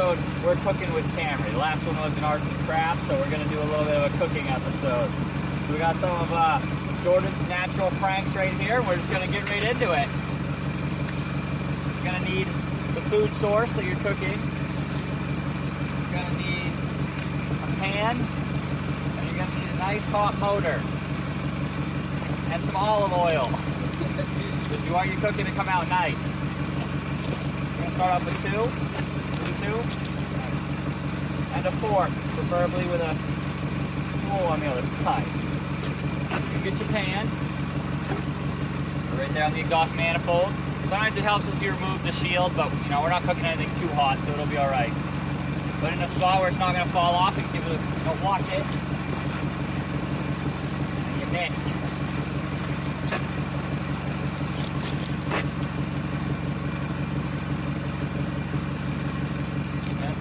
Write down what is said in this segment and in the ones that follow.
episode, we're cooking with Camry. The last one was an arts and crafts, so we're going to do a little bit of a cooking episode. So we got some of Jordan's natural franks right here. We're just going to get right into it. You're going to need the food source that you're cooking. You're going to need a pan, and you're going to need a nice hot motor. And some olive oil. Because you want your cooking to come out nice. We're going to start off with two. And a fork, preferably with a tool on the other side. You get your pan. Right there on the exhaust manifold. Sometimes it helps if you remove the shield, but you know, we're not cooking anything too hot, so it'll be alright. But in a spot where it's not going to fall off, and give it a, watch it. And you mix.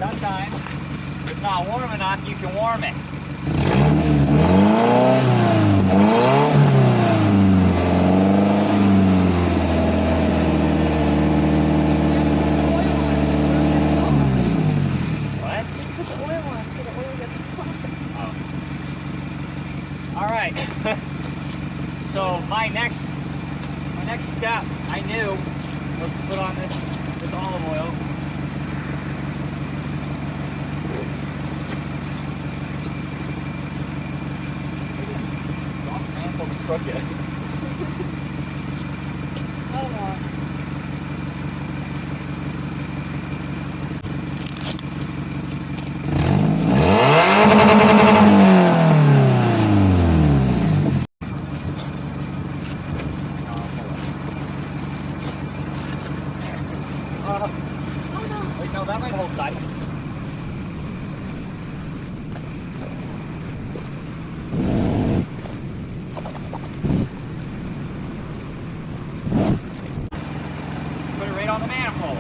Sometimes, if it's not warm enough, you can warm it. What? Put the oil on so the oil gets hot. Oh. All right. So my next step, I knew, was to put on this olive oil. Crooked. Oh, oh no. Wait, no, that might hold side. On the manifold.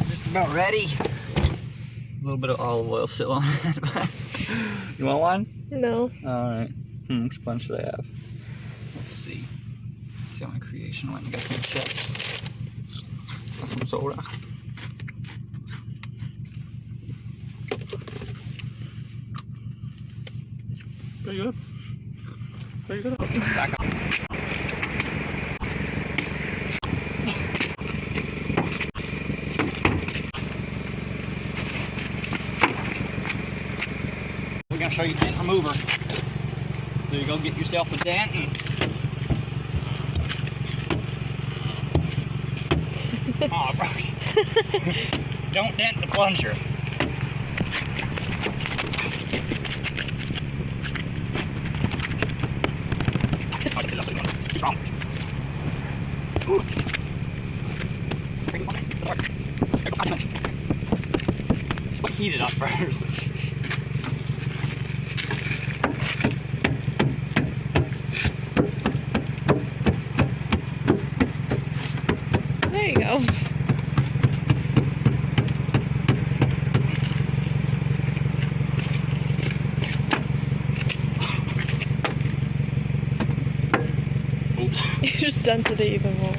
Just about ready. A little bit of olive oil still on it. You want one? no. Alright. Which one should I have? Let's see. Let's see how my creation went. I got some chips. Some soda. Pretty good. Pretty good. Back on. We're going to show you dent remover. So you go get yourself a dent and oh, bro. Don't dent the plunger. Too strong. Heat it up first. There you go. Oops. You just dented it even more.